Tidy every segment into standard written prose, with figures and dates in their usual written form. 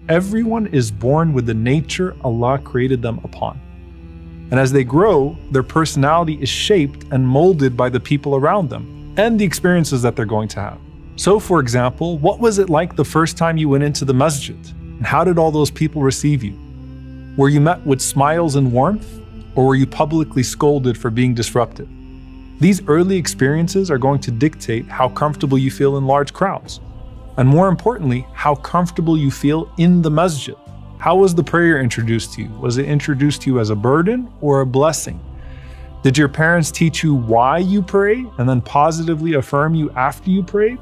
Everyone is born with the nature Allah created them upon. And as they grow, their personality is shaped and molded by the people around them and the experiences that they're going to have. So for example, what was it like the first time you went into the masjid? And how did all those people receive you? Were you met with smiles and warmth? Or were you publicly scolded for being disruptive? These early experiences are going to dictate how comfortable you feel in large crowds. And more importantly, how comfortable you feel in the masjid. How was the prayer introduced to you? Was it introduced to you as a burden or a blessing? Did your parents teach you why you pray and then positively affirm you after you prayed?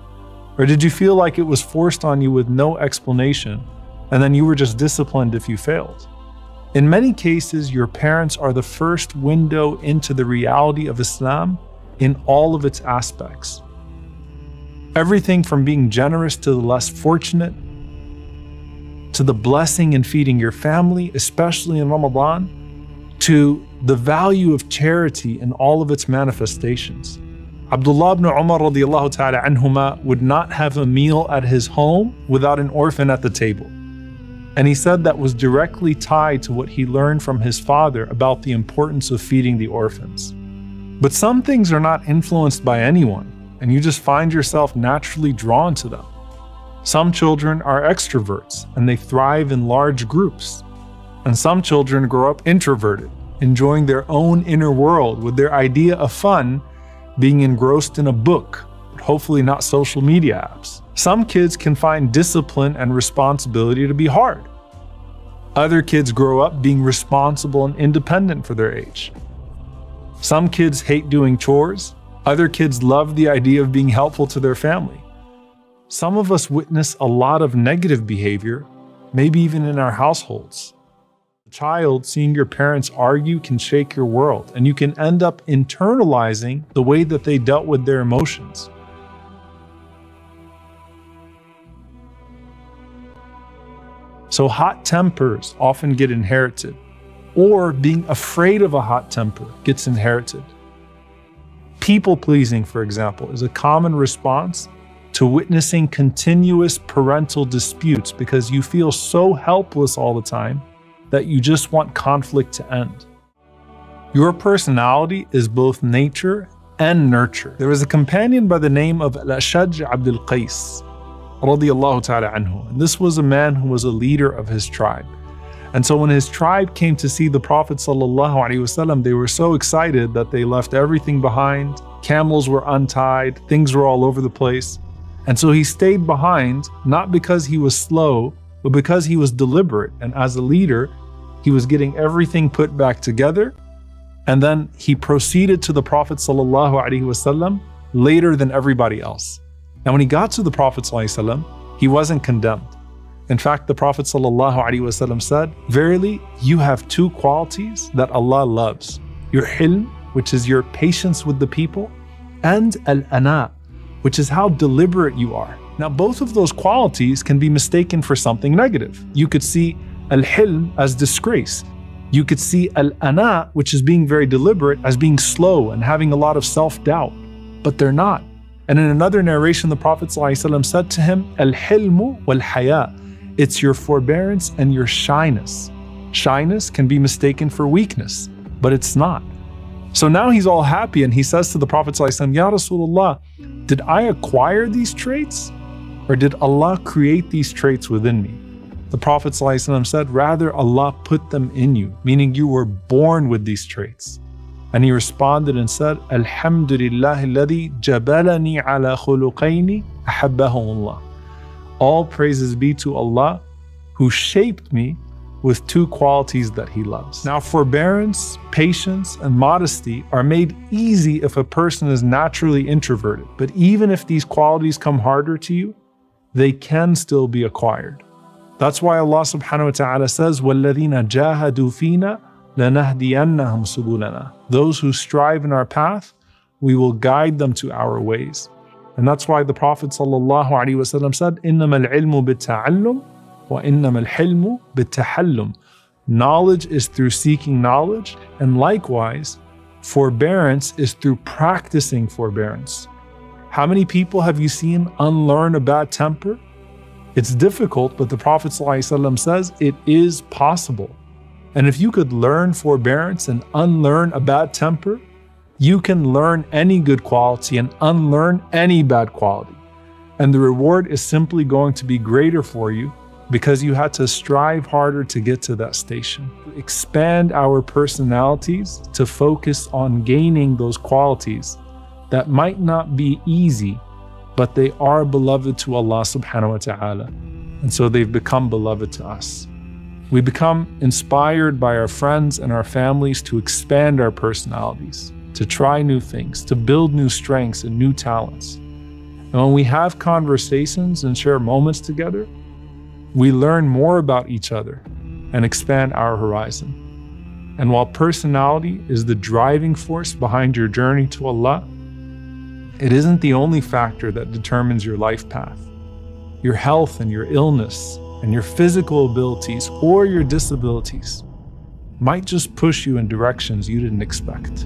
Or did you feel like it was forced on you with no explanation and then you were just disciplined if you failed? In many cases, your parents are the first window into the reality of Islam in all of its aspects. Everything from being generous to the less fortunate, to the blessing in feeding your family, especially in Ramadan, to the value of charity in all of its manifestations. Abdullah ibn Umar radiallahu ta'ala anhuma would not have a meal at his home without an orphan at the table. And he said that was directly tied to what he learned from his father about the importance of feeding the orphans. But some things are not influenced by anyone, and you just find yourself naturally drawn to them. Some children are extroverts, and they thrive in large groups. And some children grow up introverted, enjoying their own inner world with their idea of fun being engrossed in a book, but hopefully not social media apps. Some kids can find discipline and responsibility to be hard. Other kids grow up being responsible and independent for their age. Some kids hate doing chores. Other kids love the idea of being helpful to their family. Some of us witness a lot of negative behavior, maybe even in our households. A child seeing your parents argue can shake your world, and you can end up internalizing the way that they dealt with their emotions. So hot tempers often get inherited, or being afraid of a hot temper gets inherited. People-pleasing, for example, is a common response to witnessing continuous parental disputes because you feel so helpless all the time that you just want conflict to end. Your personality is both nature and nurture. There was a companion by the name of Al-Ashaj Abdul Qais, radiyallahu ta'ala anhu. And this was a man who was a leader of his tribe. And so when his tribe came to see the Prophet sallallahu alaihi wasallam, they were so excited that they left everything behind. Camels were untied, things were all over the place. And so he stayed behind, not because he was slow, but because he was deliberate. And as a leader, he was getting everything put back together. And then he proceeded to the Prophet sallallahu alaihi wasallam later than everybody else. And when he got to the Prophet ﷺ, he wasn't condemned. In fact, the Prophet ﷺ said, "Verily, you have two qualities that Allah loves. Your hilm, which is your patience with the people, and al-ana, which is how deliberate you are." Now, both of those qualities can be mistaken for something negative. You could see al-hilm as disgrace. You could see al-ana, which is being very deliberate, as being slow and having a lot of self-doubt. But they're not. And in another narration, the Prophet ﷺ said to him, "Al-hilmu wal-haya." It's your forbearance and your shyness. Shyness can be mistaken for weakness, but it's not. So now he's all happy and he says to the Prophet ﷺ, "Ya Rasulullah, did I acquire these traits? Or did Allah create these traits within me?" The Prophet ﷺ said, "Rather, Allah put them in you," meaning you were born with these traits. And he responded and said, "Alhamdulillahi alladhi jabalani ala khuluqayni ahabbahumullah." All praises be to Allah who shaped me with two qualities that He loves. Now, forbearance, patience, and modesty are made easy if a person is naturally introverted. But even if these qualities come harder to you, they can still be acquired. That's why Allah subhanahu wa ta'ala says, وَالَّذِينَ جَاهَدُوا فِينَا لَنَهْدِيَنَّهُمْ سُبُلَنَا. Those who strive in our path, we will guide them to our ways. And that's why the Prophet ﷺ said, إِنَّمَا الْعِلْمُ بِالتَّعَلُّمِ وَإِنَّمَا الْحِلْمُ بِالتَّحَلُّمِ. Knowledge is through seeking knowledge, and likewise, forbearance is through practicing forbearance. How many people have you seen unlearn a bad temper? It's difficult, but the Prophet ﷺ says it is possible. And if you could learn forbearance and unlearn a bad temper, you can learn any good quality and unlearn any bad quality. And the reward is simply going to be greater for you because you had to strive harder to get to that station. Expand our personalities to focus on gaining those qualities that might not be easy, but they are beloved to Allah subhanahu wa ta'ala. And so they've become beloved to us. We become inspired by our friends and our families to expand our personalities, to try new things, to build new strengths and new talents. And when we have conversations and share moments together, we learn more about each other and expand our horizon. And while personality is the driving force behind your journey to Allah, it isn't the only factor that determines your life path. Your health and your illness and your physical abilities or your disabilities might just push you in directions you didn't expect.